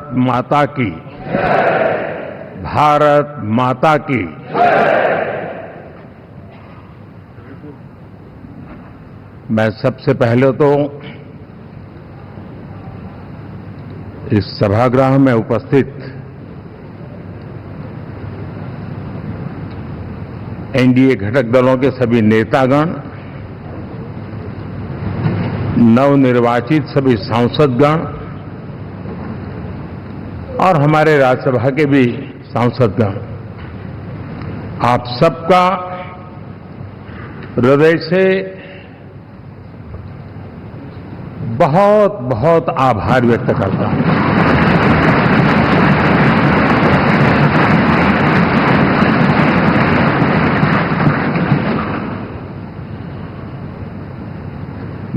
भारत माता की, भारत माता की। मैं सबसे पहले तो इस सभागृह में उपस्थित एनडीए घटक दलों के सभी नेतागण, नवनिर्वाचित सभी सांसदगण और हमारे राज्यसभा के भी सांसदगण, आप सबका हृदय से बहुत बहुत आभार व्यक्त करता हूं।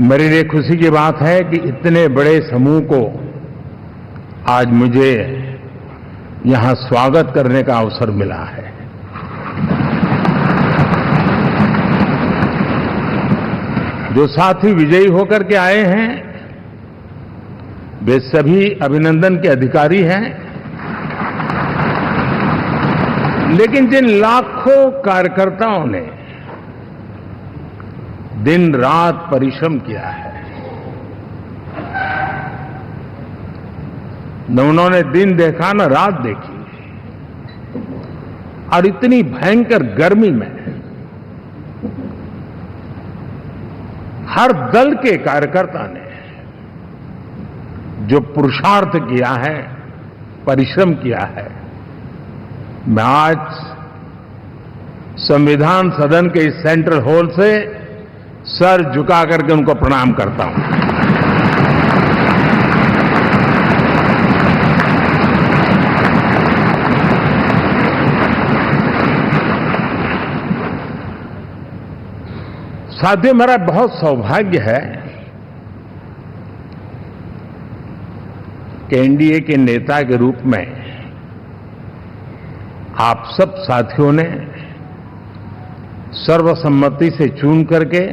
मेरे लिए खुशी की बात है कि इतने बड़े समूह को आज मुझे यहां स्वागत करने का अवसर मिला है। जो साथी विजयी होकर के आए हैं वे सभी अभिनंदन के अधिकारी हैं, लेकिन जिन लाखों कार्यकर्ताओं ने दिन रात परिश्रम किया है, न उन्होंने दिन देखा न रात देखी, और इतनी भयंकर गर्मी में हर दल के कार्यकर्ता ने जो पुरुषार्थ किया है, परिश्रम किया है, मैं आज संविधान सदन के इस सेंट्रल हॉल से सर झुका करके उनको प्रणाम करता हूं। साथियों, मेरा बहुत सौभाग्य है कि एनडीए के नेता के रूप में आप सब साथियों ने सर्वसम्मति से चुन करके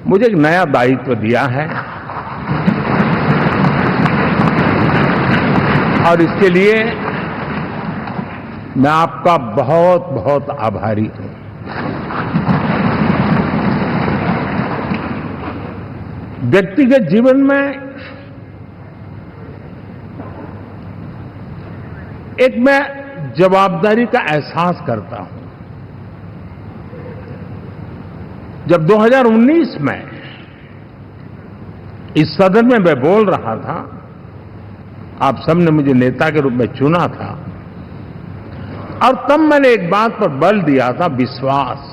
मुझे एक नया दायित्व दिया है, और इसके लिए मैं आपका बहुत बहुत आभारी हूं। व्यक्तिगत जीवन में एक मैं जवाबदारी का एहसास करता हूं। जब 2019 में इस सदन में मैं बोल रहा था, आप सबने मुझे नेता के रूप में चुना था, और तब मैंने एक बात पर बल दिया था, विश्वास।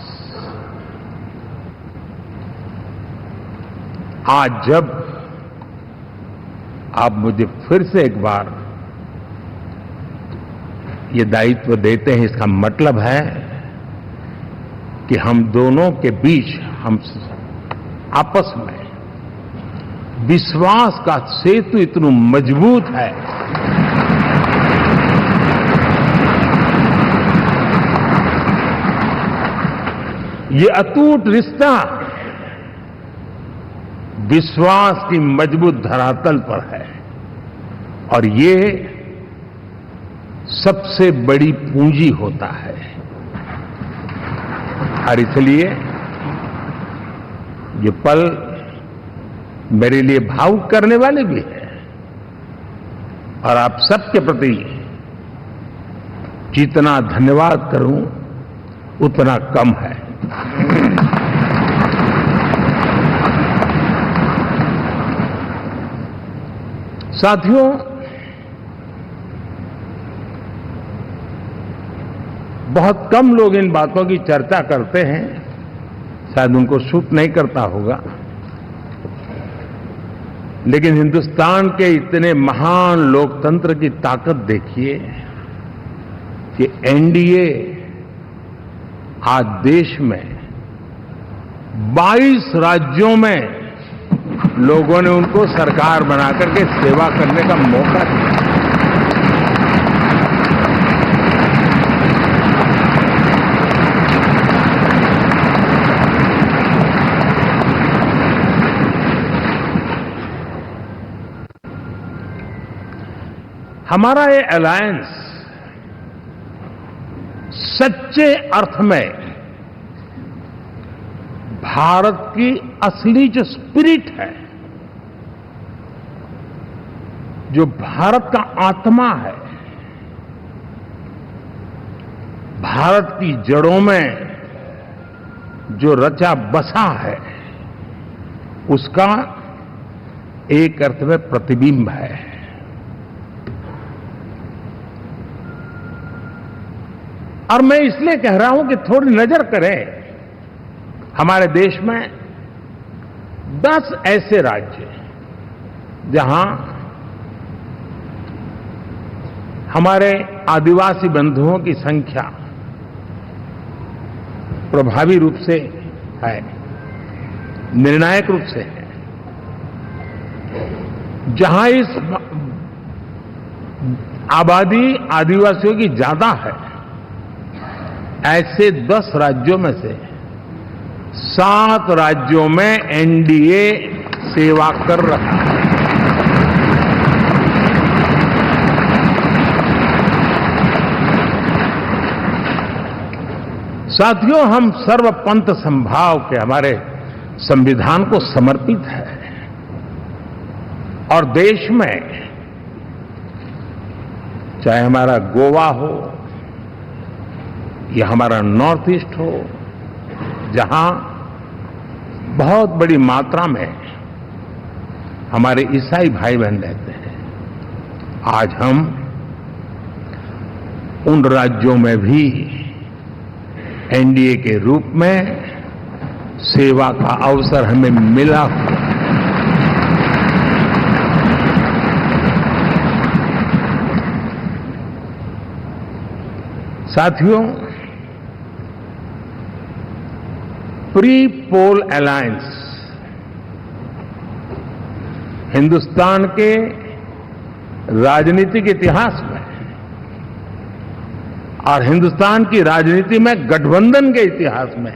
आज जब आप मुझे फिर से एक बार ये दायित्व देते हैं, इसका मतलब है कि हम दोनों के बीच, हम आपस में विश्वास का सेतु इतना मजबूत है ये अटूट रिश्ता विश्वास की मजबूत धरातल पर है, और ये सबसे बड़ी पूंजी होता है। और इसलिए ये पल मेरे लिए भावुक करने वाले भी है, और आप सबके प्रति जितना धन्यवाद करूं उतना कम है। साथियों, बहुत कम लोग इन बातों की चर्चा करते हैं, शायद उनको सूट नहीं करता होगा, लेकिन हिंदुस्तान के इतने महान लोकतंत्र की ताकत देखिए कि एनडीए आज देश में 22 राज्यों में लोगों ने उनको सरकार बनाकर के सेवा करने का मौका दिया। हमारा ये अलायंस सच्चे अर्थ में भारत की असली जो स्पिरिट है, जो भारत का आत्मा है, भारत की जड़ों में जो रचा बसा है, उसका एक अर्थ में प्रतिबिंब है। और मैं इसलिए कह रहा हूं कि थोड़ी नजर करें, हमारे देश में 10 ऐसे राज्य जहां हमारे आदिवासी बंधुओं की संख्या प्रभावी रूप से है, निर्णायक रूप से है, जहां इस आबादी आदिवासियों की ज्यादा है, ऐसे 10 राज्यों में से 7 राज्यों में एनडीए सेवा कर रहा है। साथियों, हम सर्वपंथ संभाव के हमारे संविधान को समर्पित है और देश में चाहे हमारा गोवा हो या हमारा नॉर्थ ईस्ट हो, जहां बहुत बड़ी मात्रा में हमारे ईसाई भाई बहन रहते हैं, आज हम उन राज्यों में भी एनडीए के रूप में सेवा का अवसर हमें मिला। साथियों, प्री पोल अलायंस हिंदुस्तान के राजनीतिक इतिहास में और हिंदुस्तान की राजनीति में गठबंधन के इतिहास में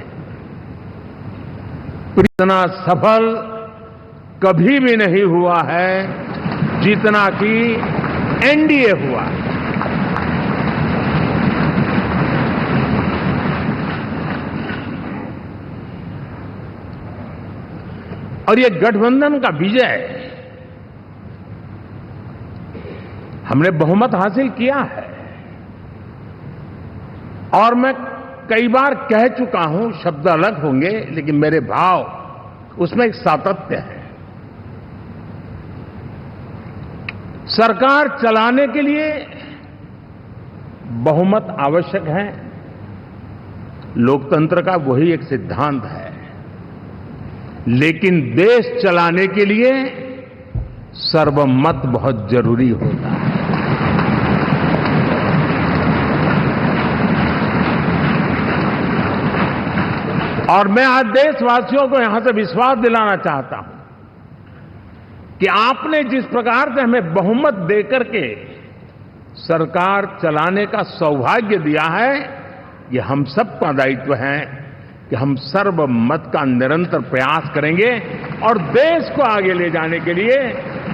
इतना सफल कभी भी नहीं हुआ है जितना कि एनडीए हुआ। और ये गठबंधन का विजय, हमने बहुमत हासिल किया है और मैं कई बार कह चुका हूं, शब्द अलग होंगे लेकिन मेरे भाव उसमें एक सातत्य है। सरकार चलाने के लिए बहुमत आवश्यक है, लोकतंत्र का वही एक सिद्धांत है, लेकिन देश चलाने के लिए सर्वमत बहुत जरूरी होता है। और मैं आज देशवासियों को यहां से विश्वास दिलाना चाहता हूं कि आपने जिस प्रकार से हमें बहुमत देकर के सरकार चलाने का सौभाग्य दिया है, ये हम सबका दायित्व है कि हम सर्वमत का निरंतर प्रयास करेंगे और देश को आगे ले जाने के लिए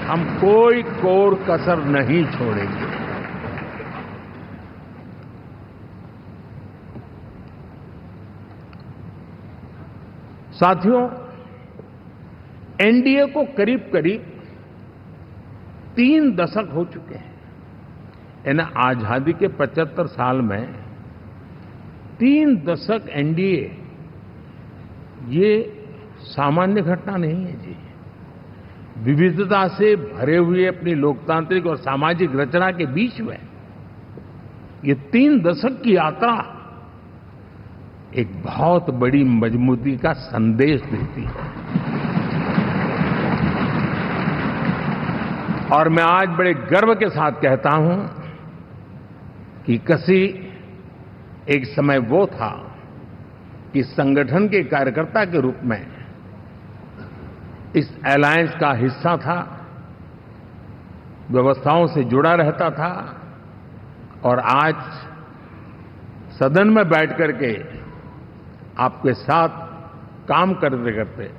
हम कोई कोर कसर नहीं छोड़ेंगे। साथियों, एनडीए को करीब करीब 3 दशक हो चुके हैं। यानी आजादी के 75 साल में 3 दशक एनडीए, ये सामान्य घटना नहीं है जी। विविधता से भरे हुए अपनी लोकतांत्रिक और सामाजिक रचना के बीच में ये 3 दशक की यात्रा एक बहुत बड़ी मजबूती का संदेश देती है। और मैं आज बड़े गर्व के साथ कहता हूं कि किसी एक समय वो था कि संगठन के कार्यकर्ता के रूप में इस अलायंस का हिस्सा था, व्यवस्थाओं से जुड़ा रहता था और आज सदन में बैठ करके आपके साथ काम करते करते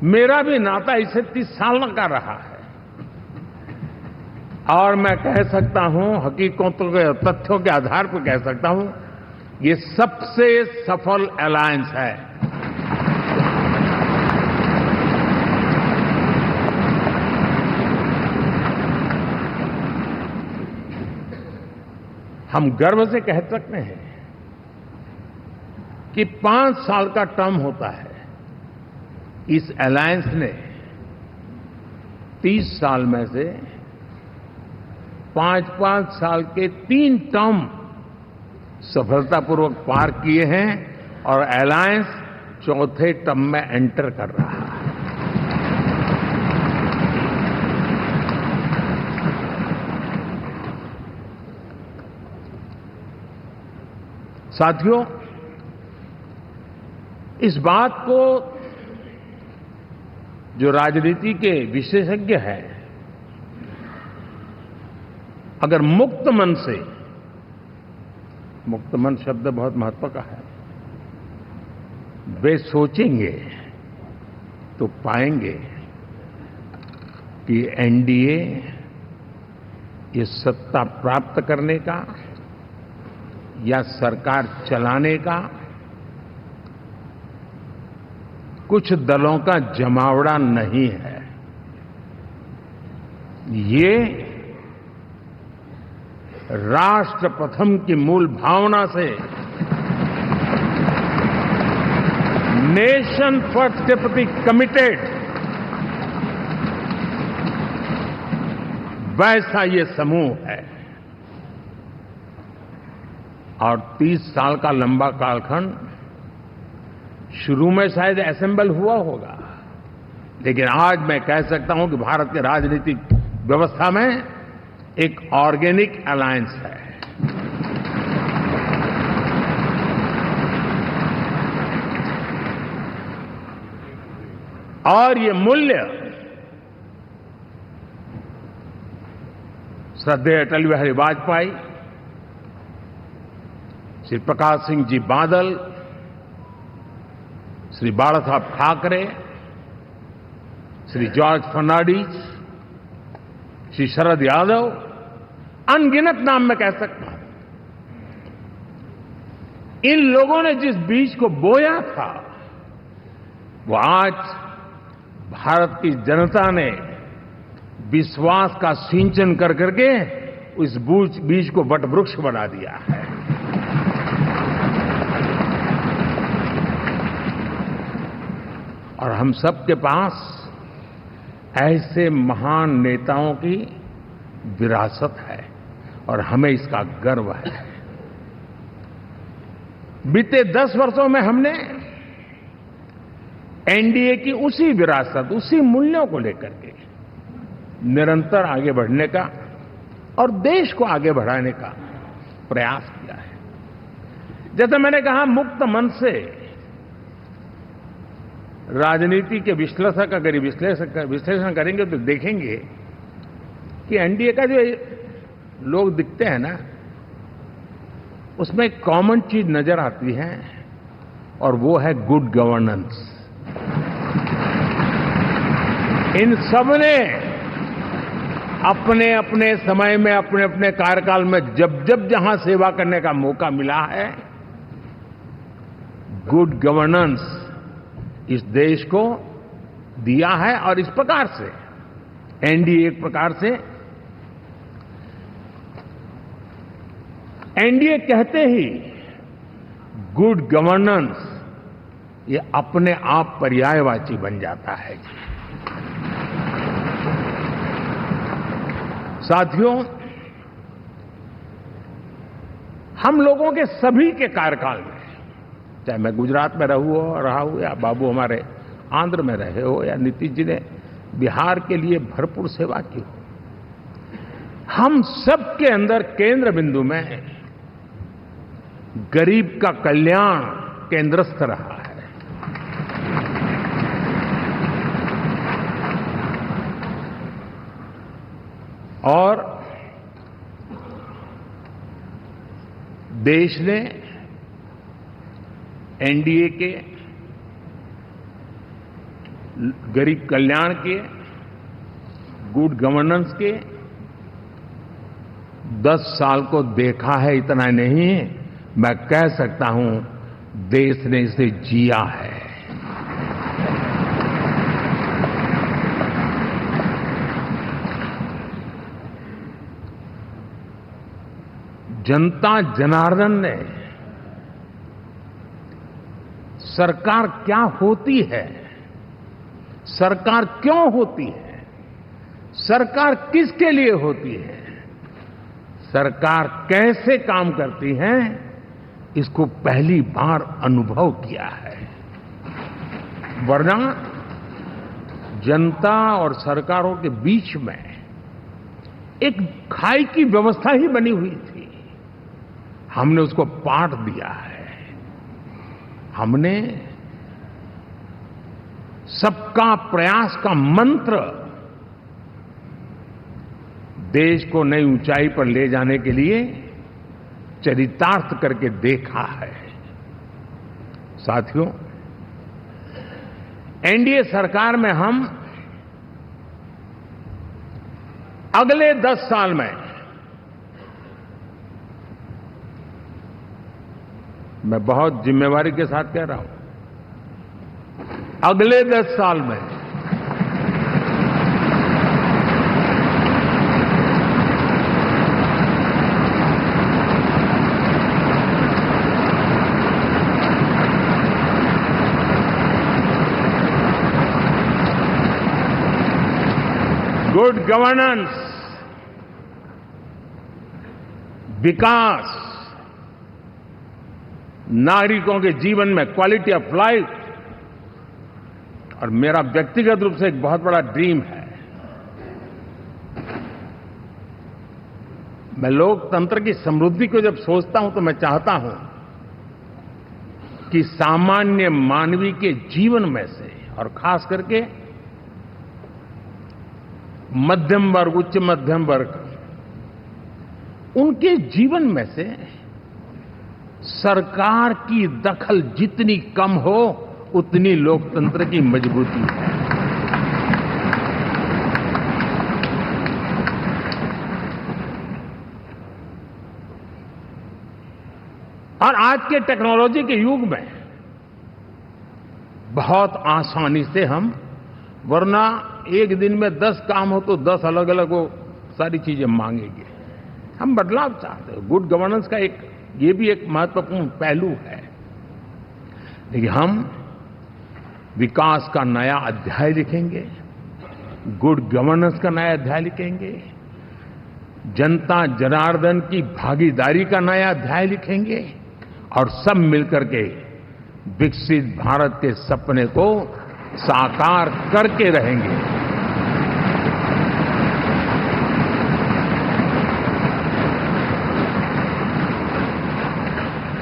मेरा भी नाता इससे 30 साल का रहा है। और मैं कह सकता हूं, हकीकतों के तथ्यों के आधार पर कह सकता हूं, ये सबसे सफल अलायंस है। हम गर्व से कह सकते हैं कि 5 साल का टर्म होता है। इस अलायंस ने 30 साल में से 5-5 साल के 3 टर्म सफलतापूर्वक पार किए हैं और अलायंस चौथे टर्म में एंटर कर रहा है। साथियों, इस बात को जो राजनीति के विशेषज्ञ हैं, अगर मुक्त मन से, मुक्त मन शब्द बहुत महत्व का है, वे सोचेंगे तो पाएंगे कि एनडीए ये सत्ता प्राप्त करने का या सरकार चलाने का कुछ दलों का जमावड़ा नहीं है। ये राष्ट्र प्रथम की मूल भावना से नेशन फर्स्ट के प्रति कमिटेड वैसा ये समूह है। और 30 साल का लंबा कालखंड शुरू में शायद असेंबल हुआ होगा, लेकिन आज मैं कह सकता हूं कि भारत के राजनीतिक व्यवस्था में एक ऑर्गेनिक अलायंस है। और ये मूल्य श्रद्धेय अटल बिहारी वाजपेयी, श्री प्रकाश सिंह जी बादल, श्री बाला साहब ठाकरे, श्री जॉर्ज फर्नांडिस, श्री शरद यादव, अनगिनत नाम मैं कह सकता हूं। इन लोगों ने जिस बीज को बोया था, वो आज भारत की जनता ने विश्वास का सिंचन कर करके उस बीज को वटवृक्ष बना दिया है। और हम सबके पास ऐसे महान नेताओं की विरासत है और हमें इसका गर्व है। बीते 10 वर्षों में हमने एनडीए की उसी विरासत, उसी मूल्यों को लेकर के निरंतर आगे बढ़ने का और देश को आगे बढ़ाने का प्रयास किया है। जैसे मैंने कहा, मुक्त मन से राजनीति के विश्लेषक अगर विश्लेषण करेंगे तो देखेंगे कि एनडीए का जो लोग दिखते हैं ना, उसमें एक कॉमन चीज नजर आती है और वो है गुड गवर्नेंस। इन सब ने अपने अपने समय में, अपने अपने कार्यकाल में जब जब जहां सेवा करने का मौका मिला है, गुड गवर्नेंस इस देश को दिया है। और इस प्रकार से एनडीए एक प्रकार से, एनडीए कहते ही गुड गवर्नेंस ये अपने आप पर्यायवाची बन जाता है। साथियों, हम लोगों के सभी के कार्यकाल में, चाहे मैं गुजरात में रहा हूं या बाबू हमारे आंध्र में रहे हो या नीतीश जी ने बिहार के लिए भरपूर सेवा की हो, हम सबके अंदर केंद्र बिंदु में गरीब का कल्याण केंद्रस्थ रहा है। और देश ने एनडीए के गरीब कल्याण के, गुड गवर्नेंस के 10 साल को देखा है इतना नहीं, मैं कह सकता हूं देश ने इसे जिया है। जनता जनार्दन ने सरकार क्या होती है, सरकार क्यों होती है, सरकार किसके लिए होती है, सरकार कैसे काम करती है, इसको पहली बार अनुभव किया है। वरना जनता और सरकारों के बीच में एक खाई की व्यवस्था ही बनी हुई थी। हमने उसको पाट दिया है। हमने सबका प्रयास का मंत्र देश को नई ऊंचाई पर ले जाने के लिए चरितार्थ करके देखा है। साथियों, एनडीए सरकार में हम अगले 10 साल में, मैं बहुत जिम्मेवारी के साथ कह रहा हूं, अगले 10 साल में गुड गवर्नेंस, विकास, नागरिकों के जीवन में क्वालिटी ऑफ लाइफ, और मेरा व्यक्तिगत रूप से एक बहुत बड़ा ड्रीम है, मैं लोकतंत्र की समृद्धि को जब सोचता हूं तो मैं चाहता हूं कि सामान्य मानवीय के जीवन में से, और खास करके मध्यम वर्ग, उच्च मध्यम वर्ग, उनके जीवन में से सरकार की दखल जितनी कम हो उतनी लोकतंत्र की मजबूती है। और आज के टेक्नोलॉजी के युग में बहुत आसानी से हम, वरना एक दिन में 10 काम हो तो 10 अलग अलग वो सारी चीजें मांगेंगे। हम बदलाव चाहते हैं। गुड गवर्नेंस का ये भी एक महत्वपूर्ण पहलू है। लेकिन हम विकास का नया अध्याय लिखेंगे, गुड गवर्नेंस का नया अध्याय लिखेंगे, जनता जनार्दन की भागीदारी का नया अध्याय लिखेंगे, और सब मिलकर के विकसित भारत के सपने को साकार करके रहेंगे।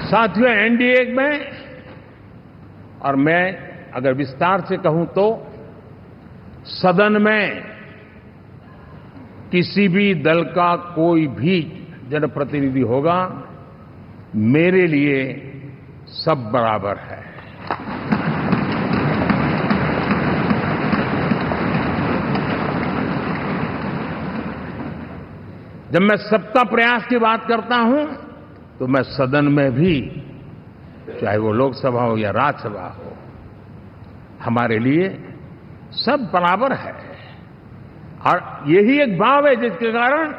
साथियों, एनडीए में, और मैं अगर विस्तार से कहूं तो सदन में किसी भी दल का कोई भी जनप्रतिनिधि होगा, मेरे लिए सब बराबर है। जब मैं सबका प्रयास की बात करता हूं तो मैं सदन में भी, चाहे वो लोकसभा हो या राज्यसभा हो, हमारे लिए सब बराबर है। और यही एक भाव है जिसके कारण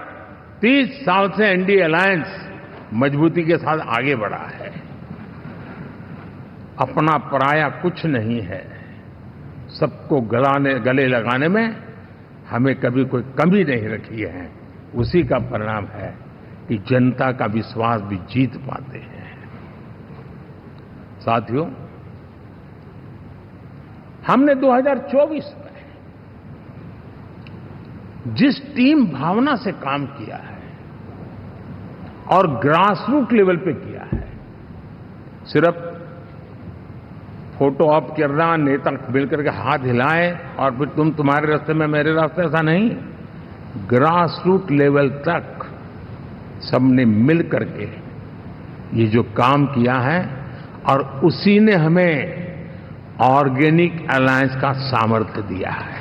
30 साल से एनडीए अलायंस मजबूती के साथ आगे बढ़ा है। अपना पराया कुछ नहीं है। सबको गले लगाने में हमें कभी कोई कमी नहीं रखी है। उसी का परिणाम है कि जनता का विश्वास भी जीत पाते हैं। साथियों, हमने 2024 में जिस टीम भावना से काम किया है और ग्रासरूट लेवल पे किया है, सिर्फ फोटो ऑप करना, नेता मिलकर के हाथ हिलाएं और फिर तुम्हारे रास्ते में मेरे रास्ते, ऐसा नहीं। ग्रासरूट लेवल तक सबने मिल करके ये जो काम किया है, और उसी ने हमें ऑर्गेनिक अलायंस का सामर्थ्य दिया है।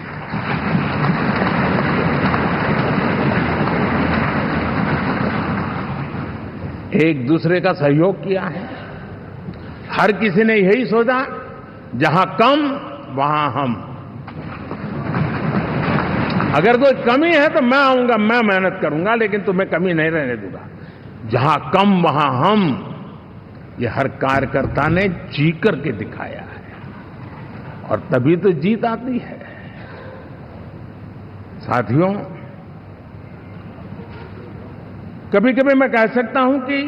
एक दूसरे का सहयोग किया है। हर किसी ने यही सोचा, जहां कम वहां हम। अगर कोई कमी है तो मैं आऊंगा, मैं मेहनत करूंगा, लेकिन तुम्हें कमी नहीं रहने दूंगा। जहां कम वहां हम, ये हर कार्यकर्ता ने जी करके दिखाया है, और तभी तो जीत आती है। साथियों, कभी कभी मैं कह सकता हूं कि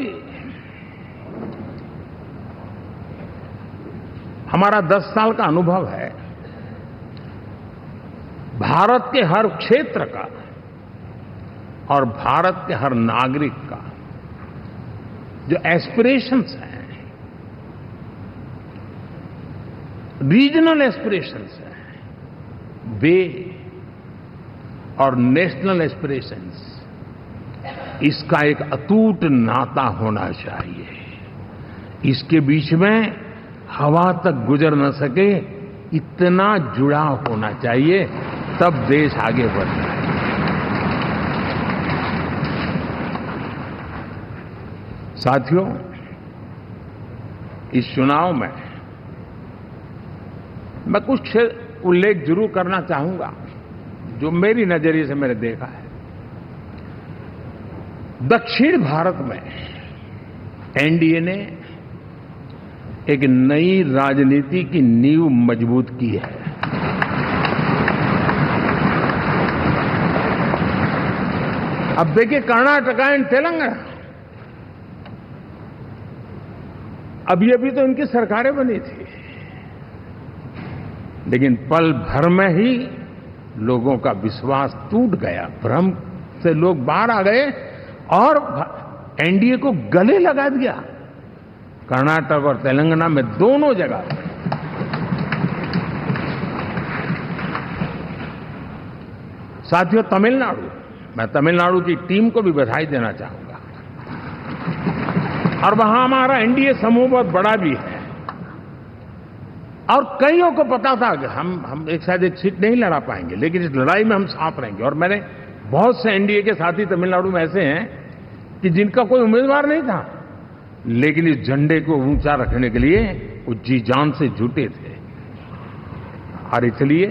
हमारा 10 साल का अनुभव है, भारत के हर क्षेत्र का और भारत के हर नागरिक का जो एस्पिरेशंस हैं, रीजनल एस्पिरेशंस हैं, वे और नेशनल एस्पिरेशंस, इसका एक अटूट नाता होना चाहिए। इसके बीच में हवा तक गुजर न सके, इतना जुड़ाव होना चाहिए, तब देश आगे बढ़ता है। साथियों, इस चुनाव में मैं कुछ उल्लेख जरूर करना चाहूंगा जो मेरी नजरिए से मैंने देखा है। दक्षिण भारत में एनडीए ने एक नई राजनीति की नींव मजबूत की है। अब देखिए, कर्नाटक एंड तेलंगाना, अभी अभी तो इनकी सरकारें बनी थी, लेकिन पल भर में ही लोगों का विश्वास टूट गया, भ्रम से लोग बाहर आ गए और एनडीए को गले लगा दिया। कर्नाटक और तेलंगाना में दोनों जगह साथियों, तमिलनाडु, मैं तमिलनाडु की टीम को भी बधाई देना चाहूंगा, और वहां हमारा एनडीए समूह बहुत बड़ा भी है, और कईयों को पता था कि हम एक शायद एक सीट नहीं लड़ा पाएंगे, लेकिन इस लड़ाई में हम साथ रहेंगे। और मैंने बहुत से एनडीए के साथी तमिलनाडु में ऐसे हैं कि जिनका कोई उम्मीदवार नहीं था, लेकिन इस झंडे को ऊंचा रखने के लिए वो जी जान से जुटे थे। और इसलिए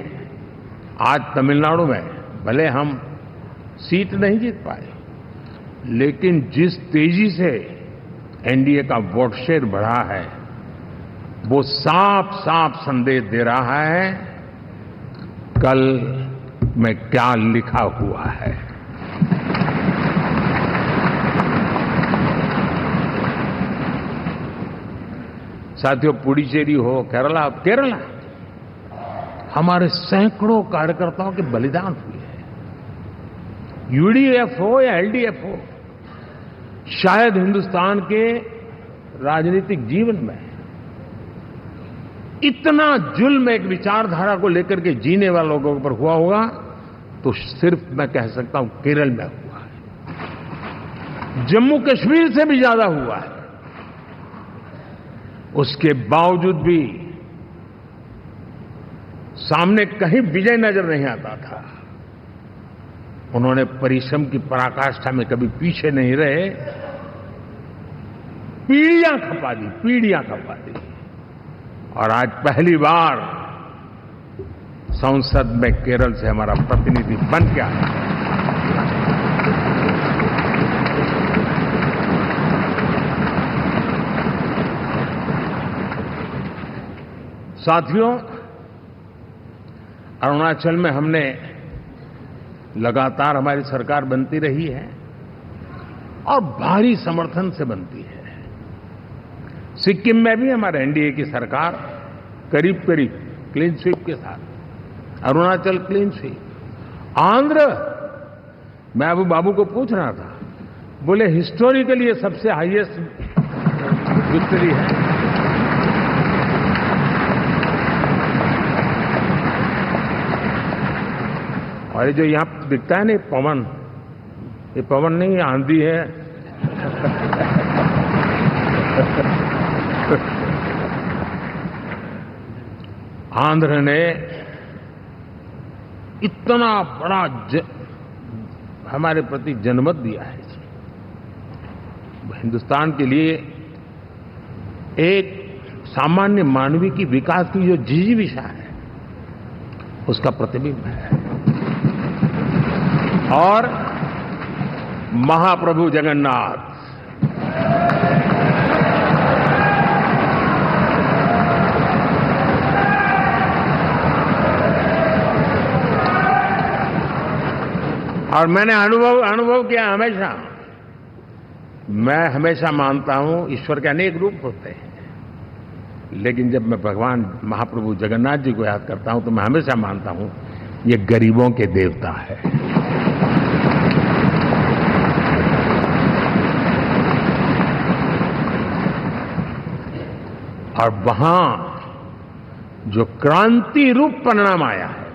आज तमिलनाडु में भले हम सीट नहीं जीत पाए, लेकिन जिस तेजी से एनडीए का वोट शेयर बढ़ा है, वो साफ साफ संदेश दे रहा है कल में क्या लिखा हुआ है। साथियों, पुडुचेरी हो, केरला, हमारे सैकड़ों कार्यकर्ताओं के बलिदान हुए हैं। यूडीएफ हो या एलडीएफ हो, शायद हिंदुस्तान के राजनीतिक जीवन में इतना जुल्म एक विचारधारा को लेकर के जीने वाले लोगों पर हुआ होगा तो सिर्फ मैं कह सकता हूं केरल में हुआ है। जम्मू कश्मीर से भी ज्यादा हुआ है। उसके बावजूद भी सामने कहीं विजय नजर नहीं आता था। उन्होंने परिश्रम की पराकाष्ठा में कभी पीछे नहीं रहे, पीढ़ियां खपा दी। और आज पहली बार संसद में केरल से हमारा प्रतिनिधि बन के आया। साथियों, अरुणाचल में हमने लगातार हमारी सरकार बनती रही है और भारी समर्थन से बनती है। सिक्किम में भी हमारे एनडीए की सरकार करीब करीब क्लीन स्वीप के साथ, अरुणाचल क्लीन स्वीप। आंध्र, मैं अबू बाबू को पूछ रहा था, बोले हिस्टोरिकली ये सबसे हाईएस्ट विक्ट्री है। और ये जो यहां दिखता है ना पवन, ये पवन नहीं, ये आंधी है। आंध्र ने इतना बड़ा हमारे प्रति जनमत दिया है। हिंदुस्तान के लिए एक सामान्य मानवीय की विकास की जो जिजीविषा है उसका प्रतिबिंब है। और महाप्रभु जगन्नाथ और मैंने अनुभव किया हमेशा। मैं हमेशा मानता हूं ईश्वर के अनेक रूप होते हैं, लेकिन जब मैं भगवान महाप्रभु जगन्नाथ जी को याद करता हूं तो मैं हमेशा मानता हूं ये गरीबों के देवता है। और वहां जो क्रांति रूप परिणाम आया है,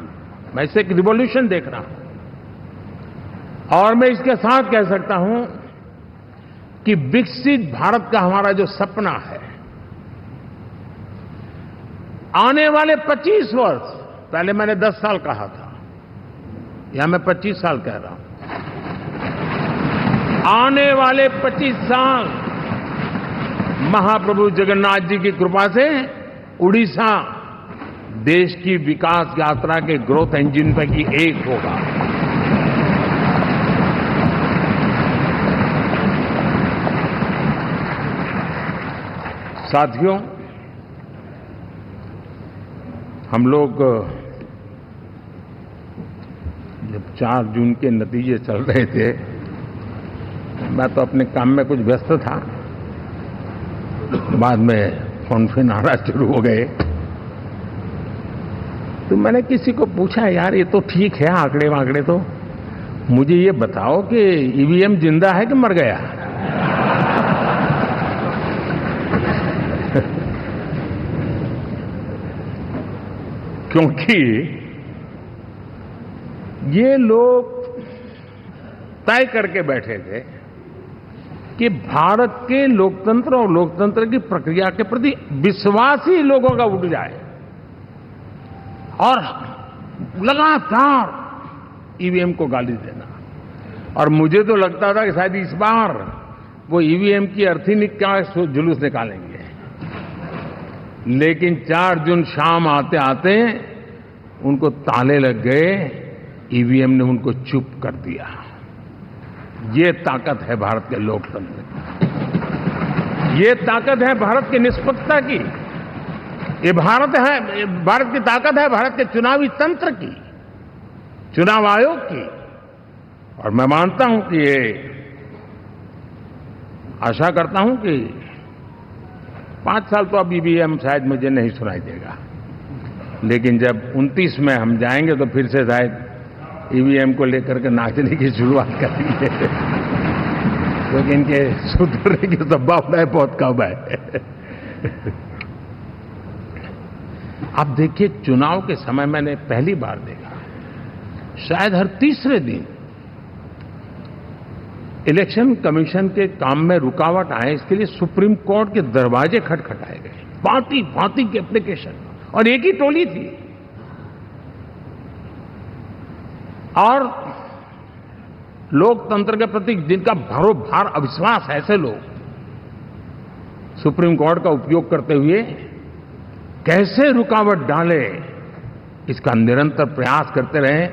मैं इसे एक रिवॉल्यूशन देख रहा हूं। और मैं इसके साथ कह सकता हूं कि विकसित भारत का हमारा जो सपना है, आने वाले 25 वर्ष, पहले मैंने 10 साल कहा था, यहां मैं 25 साल कह रहा हूं, आने वाले 25 साल महाप्रभु जगन्नाथ जी की कृपा से उड़ीसा देश की विकास यात्रा के ग्रोथ इंजन पैकी एक होगा। साथियों, हम लोग जब 4 जून के नतीजे चल रहे थे, मैं तो अपने काम में कुछ व्यस्त था, बाद में फोन आना शुरू हो गए। तो मैंने किसी को पूछा, यार ये तो ठीक है आंकड़े वांकड़े, तो मुझे ये बताओ कि ईवीएम जिंदा है कि मर गया? क्योंकि ये लोग तय करके बैठे थे कि भारत के लोकतंत्र और लोकतंत्र की प्रक्रिया के प्रति विश्वास ही लोगों का उठ जाए, और लगातार ईवीएम को गाली देना। और मुझे तो लगता था कि शायद इस बार वो ईवीएम की अर्थी का जुलूस निकालेंगे, लेकिन 4 जून शाम आते आते उनको ताले लग गए, ईवीएम ने उनको चुप कर दिया। ये ताकत है भारत के लोकतंत्र की, ये ताकत है भारत की निष्पक्षता की, ये भारत की ताकत है भारत के चुनावी तंत्र की, चुनाव आयोग की। और मैं मानता हूं कि ये आशा करता हूं कि 5 साल तो अब ईवीएम शायद मुझे नहीं सुनाई देगा, लेकिन जब 29 में हम जाएंगे तो फिर से शायद ईवीएम को लेकर के नाचने की शुरुआत करेंगे, क्योंकि इनके सुधरने की संभावना बहुत कम है। आप देखिए, चुनाव के समय मैंने पहली बार देखा, शायद हर तीसरे दिन इलेक्शन कमीशन के काम में रुकावट आए, इसके लिए सुप्रीम कोर्ट के दरवाजे खटखटाए गए, भांति भांति की एप्लीकेशन, और एक ही टोली थी। और लोकतंत्र के प्रति जिनका भरोभार अविश्वास है, ऐसे लोग सुप्रीम कोर्ट का उपयोग करते हुए कैसे रुकावट डाले, इसका निरंतर प्रयास करते रहे।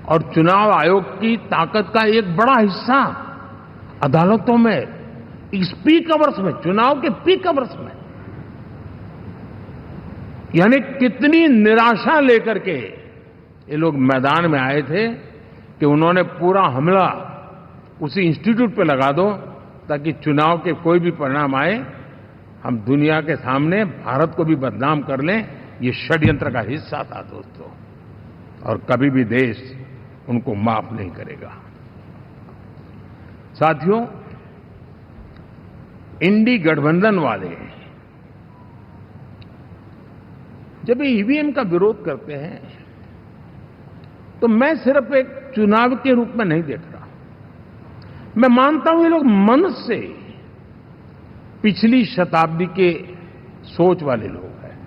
और चुनाव आयोग की ताकत का एक बड़ा हिस्सा अदालतों में, इस पीक अवर्स में, चुनाव के पीक अवर्स में, यानी कितनी निराशा लेकर के ये लोग मैदान में आए थे कि उन्होंने पूरा हमला उसी इंस्टीट्यूट पे लगा दो ताकि चुनाव के कोई भी परिणाम आए, हम दुनिया के सामने भारत को भी बदनाम कर लें। ये षड्यंत्र का हिस्सा था दोस्तों, और कभी भी देश उनको माफ नहीं करेगा। साथियों, इंडी गठबंधन वाले जब ईवीएम का विरोध करते हैं तो मैं सिर्फ एक चुनाव के रूप में नहीं देख रहा। मैं मानता हूं ये लोग मन से पिछली शताब्दी के सोच वाले लोग हैं।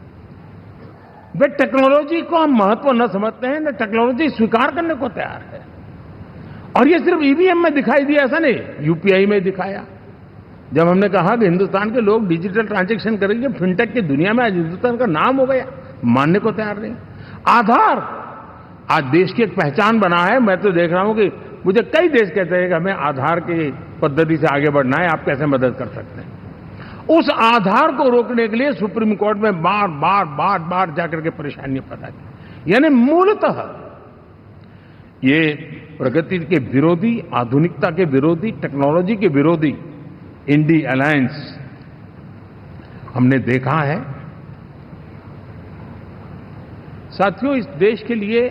वे टेक्नोलॉजी को हम महत्व न समझते हैं, न टेक्नोलॉजी स्वीकार करने को तैयार है। और ये सिर्फ ईवीएम में दिखाई दिया ऐसा नहीं, यूपीआई में दिखाया, जब हमने कहा कि हिंदुस्तान के लोग डिजिटल ट्रांजैक्शन करेंगे, फिनटेक की दुनिया में आज हिंदुस्तान का नाम हो गया, मानने को तैयार नहीं। आधार आज देश की एक पहचान बना है। मैं तो देख रहा हूं कि मुझे कई देश कहते हैं कि हमें आधार की पद्धति से आगे बढ़ना है, आप कैसे मदद कर सकते हैं। उस आधार को रोकने के लिए सुप्रीम कोर्ट में बार बार जाकर के परेशानियां पैदा की। यानी मूलतः ये प्रगति के विरोधी, आधुनिकता के विरोधी, टेक्नोलॉजी के विरोधी इंडी अलायंस हमने देखा है। साथियों, इस देश के लिए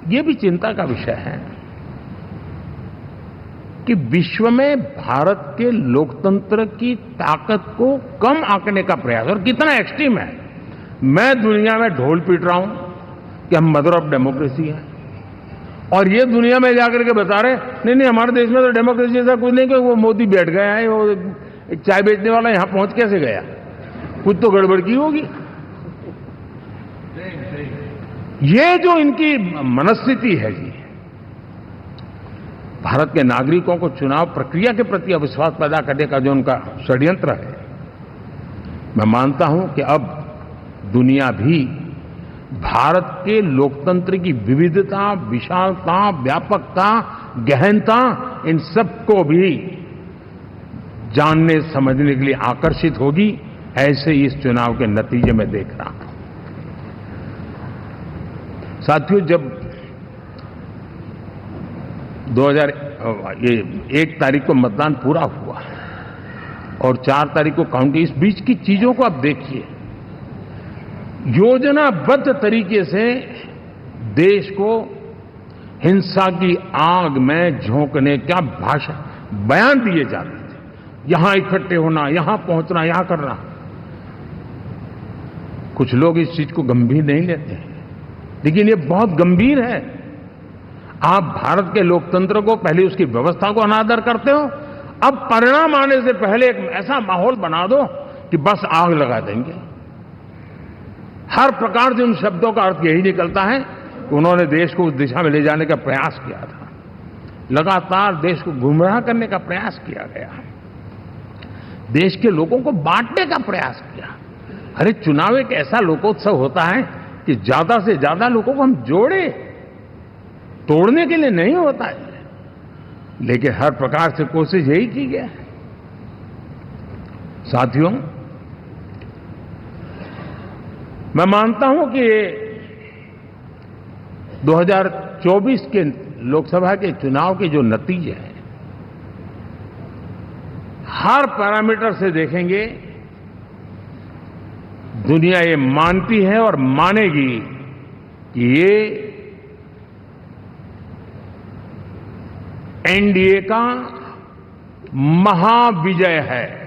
ये भी चिंता का विषय है कि विश्व में भारत के लोकतंत्र की ताकत को कम आंकने का प्रयास, और कितना एक्सट्रीम है। मैं दुनिया में ढोल पीट रहा हूं कि हम मदर ऑफ डेमोक्रेसी है, और ये दुनिया में जाकर के बता रहे नहीं हमारे देश में तो डेमोक्रेसी जैसा कुछ नहीं, कि वो मोदी बैठ गया है, वो एक चाय बेचने वाला यहां पहुंच कैसे गया, कुछ तो गड़बड़ की होगी। ये जो इनकी मनस्थिति है जी, भारत के नागरिकों को चुनाव प्रक्रिया के प्रति अविश्वास पैदा करने का जो उनका षड्यंत्र है, मैं मानता हूं कि अब दुनिया भी भारत के लोकतंत्र की विविधता, विशालता, व्यापकता, गहनता, इन सबको भी जानने समझने के लिए आकर्षित होगी। ऐसे इस चुनाव के नतीजे में देख रहा हूं। साथियों, जब 1 तारीख को मतदान पूरा हुआ और 4 तारीख को काउंटिंग, इस बीच की चीजों को आप देखिए। योजनाबद्ध तरीके से देश को हिंसा की आग में झोंकने का बयान दिए जाते थे। यहां इकट्ठे होना, यहां पहुंचना, यहां करना। कुछ लोग इस चीज को गंभीर नहीं लेते हैं, लेकिन ये बहुत गंभीर है। आप भारत के लोकतंत्र को, पहले उसकी व्यवस्था को अनादर करते हो, अब परिणाम आने से पहले एक ऐसा माहौल बना दो कि बस आग लगा देंगे। हर प्रकार से उन शब्दों का अर्थ यही निकलता है कि उन्होंने देश को उस दिशा में ले जाने का प्रयास किया था। लगातार देश को गुमराह करने का प्रयास किया गया, देश के लोगों को बांटने का प्रयास किया। अरे, चुनाव एक ऐसा लोकोत्सव होता है कि ज्यादा से ज्यादा लोगों को हम जोड़े, तोड़ने के लिए नहीं होता है। लेकिन हर प्रकार से कोशिश यही की गई। साथियों, मैं मानता हूं कि 2024 के लोकसभा के चुनाव के जो नतीजे हैं, हर पैरामीटर से देखेंगे, दुनिया ये मानती है और मानेगी कि ये एनडीए का महाविजय है।